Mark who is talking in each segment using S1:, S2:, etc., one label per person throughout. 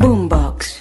S1: Boombox.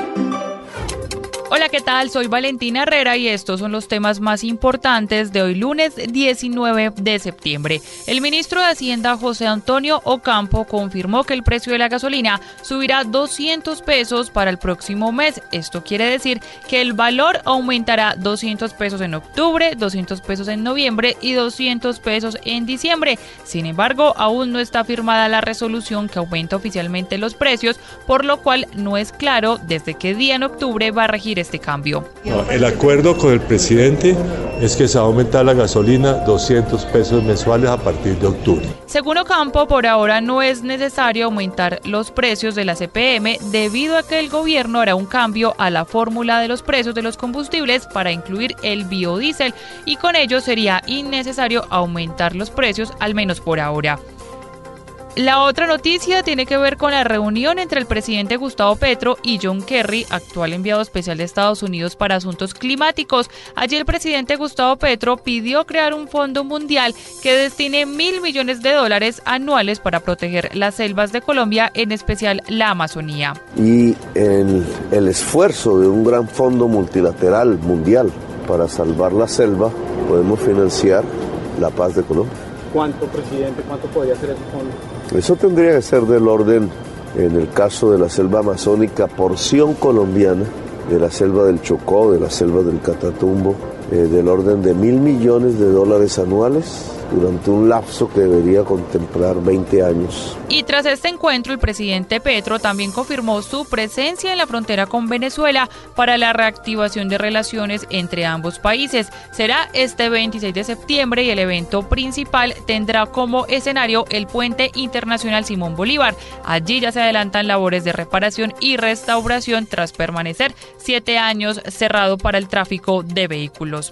S2: Hola, ¿qué tal? Soy Valentina Herrera y estos son los temas más importantes de hoy lunes 19 de septiembre. El ministro de Hacienda, José Antonio Ocampo, confirmó que el precio de la gasolina subirá 200 pesos para el próximo mes. Esto quiere decir que el valor aumentará 200 pesos en octubre, 200 pesos en noviembre y 200 pesos en diciembre. Sin embargo, aún no está firmada la resolución que aumenta oficialmente los precios, por lo cual no es claro desde qué día en octubre va a regir este cambio.
S3: El acuerdo con el presidente es que se va a aumentar la gasolina 200 pesos mensuales a partir de octubre.
S2: Según Ocampo, por ahora no es necesario aumentar los precios de la CPM debido a que el gobierno hará un cambio a la fórmula de los precios de los combustibles para incluir el biodiesel y con ello sería innecesario aumentar los precios, al menos por ahora. La otra noticia tiene que ver con la reunión entre el presidente Gustavo Petro y John Kerry, actual enviado especial de Estados Unidos para asuntos climáticos. Allí el presidente Gustavo Petro pidió crear un fondo mundial que destine $1.000 millones anuales para proteger las selvas de Colombia, en especial la Amazonía.
S4: Y en el esfuerzo de un gran fondo multilateral mundial para salvar la selva, podemos financiar la paz de Colombia.
S5: ¿Cuánto, presidente? ¿Cuánto podría ser ese fondo?
S4: Eso tendría que ser del orden, en el caso de la selva amazónica, porción colombiana, de la selva del Chocó, de la selva del Catatumbo, del orden de $1.000 millones anuales durante un lapso que debería contemplar 20 años.
S2: Y tras este encuentro, el presidente Petro también confirmó su presencia en la frontera con Venezuela para la reactivación de relaciones entre ambos países. Será este 26 de septiembre y el evento principal tendrá como escenario el Puente Internacional Simón Bolívar. Allí ya se adelantan labores de reparación y restauración tras permanecer 7 años cerrado para el tráfico de vehículos.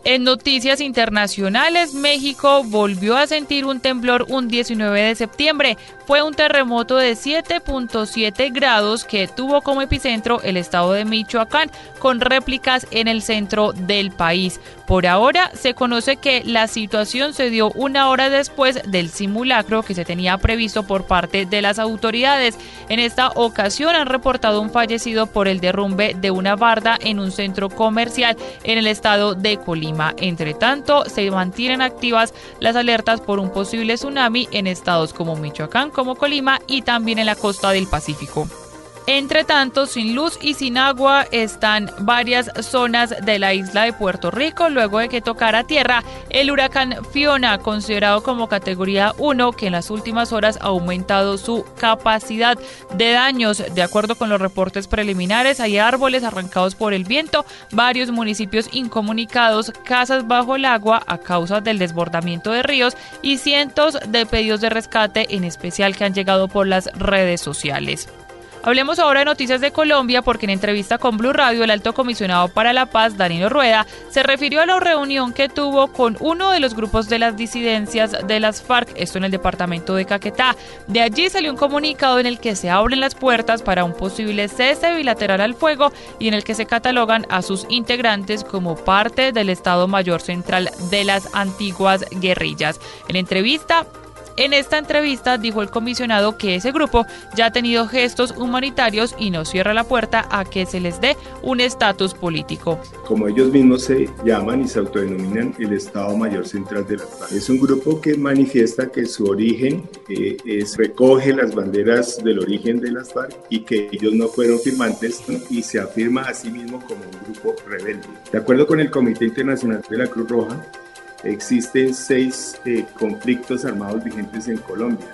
S2: En noticias internacionales, México volvió a sentir un temblor un 19 de septiembre. Fue un terremoto de 7.7 grados que tuvo como epicentro el estado de Michoacán, con réplicas en el centro del país. Por ahora se conoce que la situación se dio una hora después del simulacro que se tenía previsto por parte de las autoridades. En esta ocasión han reportado un fallecido por el derrumbe de una barda en un centro comercial en el estado de Colima. Entre tanto, se mantienen activas las alertas por un posible tsunami en estados como Michoacán, como Colima y también en la costa del Pacífico. Entre tanto, sin luz y sin agua están varias zonas de la isla de Puerto Rico luego de que tocara tierra el huracán Fiona, considerado como categoría 1, que en las últimas horas ha aumentado su capacidad de daños. De acuerdo con los reportes preliminares, hay árboles arrancados por el viento, varios municipios incomunicados, casas bajo el agua a causa del desbordamiento de ríos y cientos de pedidos de rescate, en especial que han llegado por las redes sociales. Hablemos ahora de noticias de Colombia, porque en entrevista con Blue Radio, el alto comisionado para la paz, Danilo Rueda, se refirió a la reunión que tuvo con uno de los grupos de las disidencias de las FARC, esto en el departamento de Caquetá. De allí salió un comunicado en el que se abren las puertas para un posible cese bilateral al fuego y en el que se catalogan a sus integrantes como parte del Estado Mayor Central de las antiguas guerrillas. En esta entrevista dijo el comisionado que ese grupo ya ha tenido gestos humanitarios y no cierra la puerta a que se les dé un estatus político.
S6: Como ellos mismos se llaman y se autodenominan el Estado Mayor Central de las FARC. Es un grupo que manifiesta que su origen recoge las banderas del origen de las FARC y que ellos no fueron firmantes, ¿no? Y se afirma a sí mismo como un grupo rebelde. De acuerdo con el Comité Internacional de la Cruz Roja, existen 6 conflictos armados vigentes en Colombia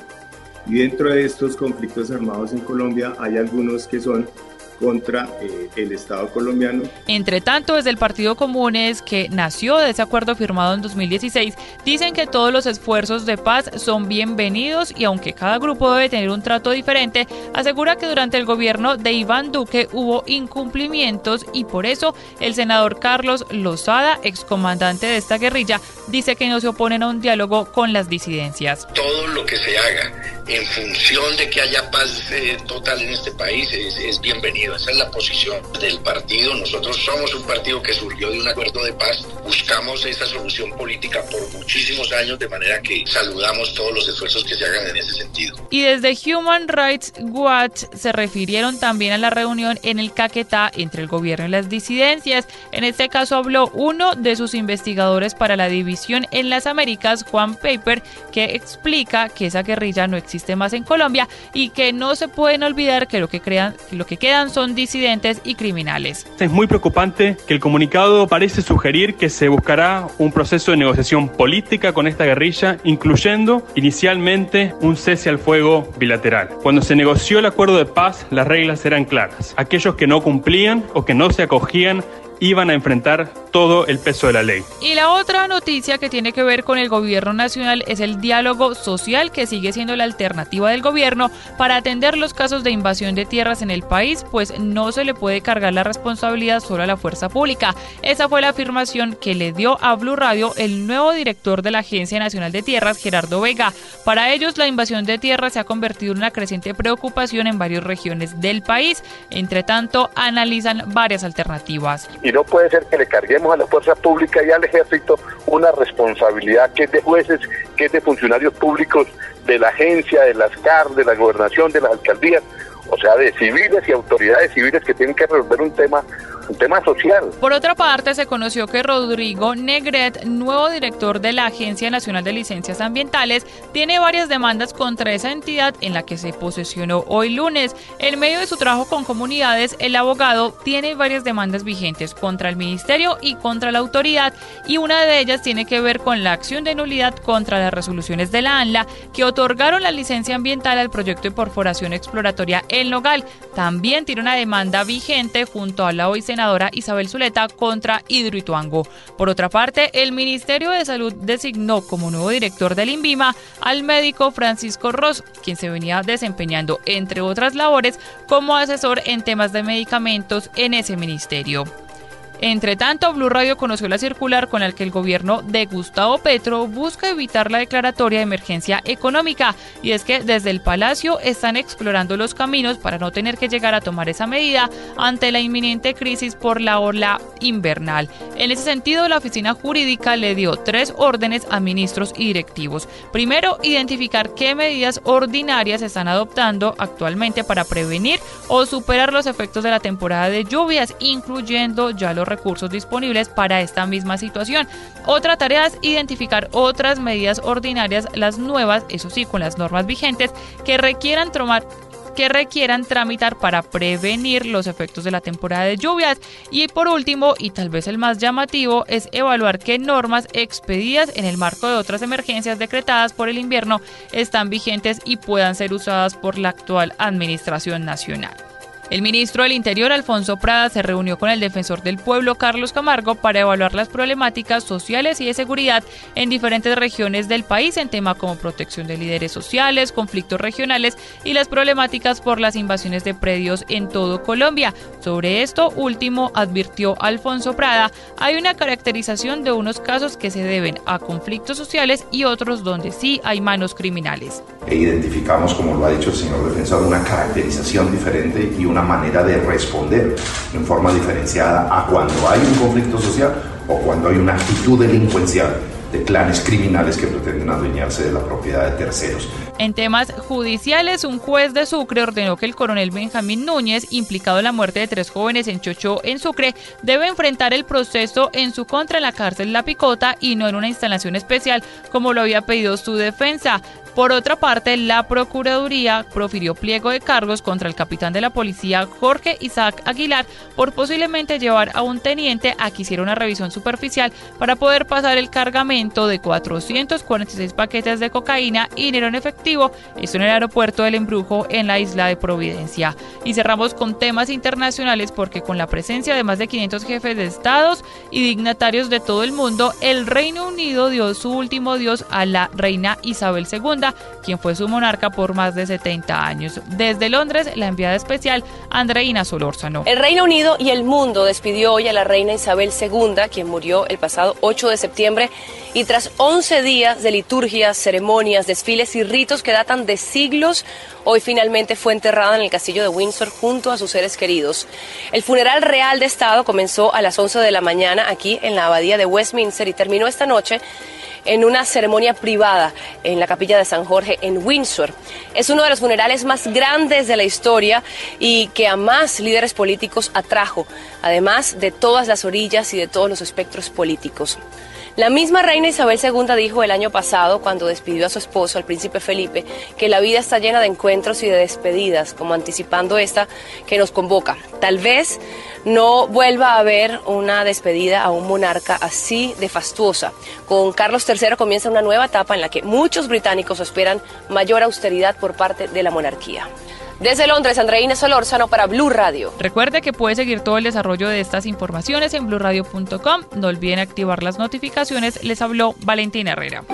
S6: y dentro de estos conflictos armados en Colombia hay algunos que son contra el Estado colombiano.
S2: Entre tanto, desde el Partido Comunes, que nació de ese acuerdo firmado en 2016, dicen que todos los esfuerzos de paz son bienvenidos y aunque cada grupo debe tener un trato diferente, asegura que durante el gobierno de Iván Duque hubo incumplimientos y por eso el senador Carlos Lozada, excomandante de esta guerrilla, dice que no se oponen a un diálogo con las disidencias.
S7: Todo lo que se haga en función de que haya paz total en este país es bienvenido.
S1: unido. Esa es la posición del partido. Nosotros somos un partido que surgió de un acuerdo de paz. Buscamos esa solución política por muchísimos años, de manera que saludamos todos los esfuerzos que se hagan en ese sentido.
S2: Y desde Human Rights Watch se refirieron también a la reunión en el Caquetá entre el gobierno y las disidencias. En este caso habló uno de sus investigadores para la división en las Américas, Juan Paper, que explica que esa guerrilla no existe más en Colombia y que no se pueden olvidar que lo que quedan son disidentes y criminales.
S7: Es muy preocupante que el comunicado parece sugerir que se buscará un proceso de negociación política con esta guerrilla, incluyendo inicialmente un cese al fuego bilateral. Cuando se negoció el acuerdo de paz, las reglas eran claras. Aquellos que no cumplían o que no se acogían iban a enfrentar todo el peso de la ley.
S2: Y la otra noticia que tiene que ver con el gobierno nacional es el diálogo social, que sigue siendo la alternativa del gobierno para atender los casos de invasión de tierras en el país, pues no se le puede cargar la responsabilidad solo a la fuerza pública. Esa fue la afirmación que le dio a Blue Radio el nuevo director de la Agencia Nacional de Tierras, Gerardo Vega. Para ellos, la invasión de tierras se ha convertido en una creciente preocupación en varias regiones del país. Entre tanto, analizan varias alternativas.
S8: Y no puede ser que le carguemos a la fuerza pública y al ejército una responsabilidad que es de jueces, que es de funcionarios públicos, de la agencia, de las CAR, de la gobernación, de las alcaldías, o sea, de civiles y autoridades civiles que tienen que resolver un tema social.
S2: Por otra parte, se conoció que Rodrigo Negret, nuevo director de la Agencia Nacional de Licencias Ambientales, tiene varias demandas contra esa entidad en la que se posesionó hoy lunes. En medio de su trabajo con comunidades, el abogado tiene varias demandas vigentes contra el ministerio y contra la autoridad, y una de ellas tiene que ver con la acción de nulidad contra las resoluciones de la ANLA que otorgaron la licencia ambiental al proyecto de perforación exploratoria El Nogal. También tiene una demanda vigente junto a la hoy senadora Isabel Zuleta contra Hidroituango. Por otra parte, el Ministerio de Salud designó como nuevo director del INVIMA al médico Francisco Ross, quien se venía desempeñando, entre otras labores, como asesor en temas de medicamentos en ese ministerio. Entre tanto, Blue Radio conoció la circular con la que el gobierno de Gustavo Petro busca evitar la declaratoria de emergencia económica, y es que desde el Palacio están explorando los caminos para no tener que llegar a tomar esa medida ante la inminente crisis por la ola invernal. En ese sentido, la oficina jurídica le dio 3 órdenes a ministros y directivos. Primero, identificar qué medidas ordinarias se están adoptando actualmente para prevenir o superar los efectos de la temporada de lluvias, incluyendo ya los recursos disponibles para esta misma situación. Otra tarea es identificar otras medidas ordinarias, las nuevas, eso sí, con las normas vigentes, que requieran tramitar para prevenir los efectos de la temporada de lluvias. Y por último, y tal vez el más llamativo, es evaluar qué normas expedidas en el marco de otras emergencias decretadas por el invierno están vigentes y puedan ser usadas por la actual administración nacional. El ministro del Interior, Alfonso Prada, se reunió con el defensor del pueblo, Carlos Camargo, para evaluar las problemáticas sociales y de seguridad en diferentes regiones del país en temas como protección de líderes sociales, conflictos regionales y las problemáticas por las invasiones de predios en todo Colombia. Sobre esto último, advirtió Alfonso Prada, hay una caracterización de unos casos que se deben a conflictos sociales y otros donde sí hay manos criminales.
S9: Identificamos, como lo ha dicho el señor defensor, una caracterización diferente y una manera de responder en forma diferenciada a cuando hay un conflicto social o cuando hay una actitud delincuencial de clanes criminales que pretenden adueñarse de la propiedad de terceros.
S2: En temas judiciales, un juez de Sucre ordenó que el coronel Benjamín Núñez, implicado en la muerte de 3 jóvenes en Chochó, en Sucre, debe enfrentar el proceso en su contra en la cárcel La Picota y no en una instalación especial, como lo había pedido su defensa. Por otra parte, la Procuraduría profirió pliego de cargos contra el capitán de la policía Jorge Isaac Aguilar por posiblemente llevar a un teniente a que hiciera una revisión superficial para poder pasar el cargamento de 446 paquetes de cocaína y dinero en efectivo, esto en el aeropuerto del Embrujo en la isla de Providencia. Y cerramos con temas internacionales porque con la presencia de más de 500 jefes de estados y dignatarios de todo el mundo, el Reino Unido dio su último adiós a la reina Isabel II, quien fue su monarca por más de 70 años. Desde Londres, la enviada especial Andreina Solórzano.
S10: El Reino Unido y el mundo despidió hoy a la reina Isabel II, quien murió el pasado 8 de septiembre, y tras 11 días de liturgias, ceremonias, desfiles y ritos sentimientos que datan de siglos, hoy finalmente fue enterrada en el castillo de Windsor junto a sus seres queridos. El funeral real de Estado comenzó a las 11 de la mañana aquí en la abadía de Westminster y terminó esta noche en una ceremonia privada en la capilla de San Jorge en Windsor. Es uno de los funerales más grandes de la historia y que a más líderes políticos atrajo, además de todas las orillas y de todos los espectros políticos. La misma reina Isabel II dijo el año pasado, cuando despidió a su esposo, el príncipe Felipe, que la vida está llena de encuentros y de despedidas, como anticipando esta que nos convoca. Tal vez no vuelva a haber una despedida a un monarca así de fastuosa. Con Carlos III comienza una nueva etapa en la que muchos británicos esperan mayor austeridad por parte de la monarquía. Desde Londres, Andreina Solórzano para Blue Radio.
S2: Recuerde que puede seguir todo el desarrollo de estas informaciones en blueradio.com. No olviden activar las notificaciones. Les habló Valentina Herrera.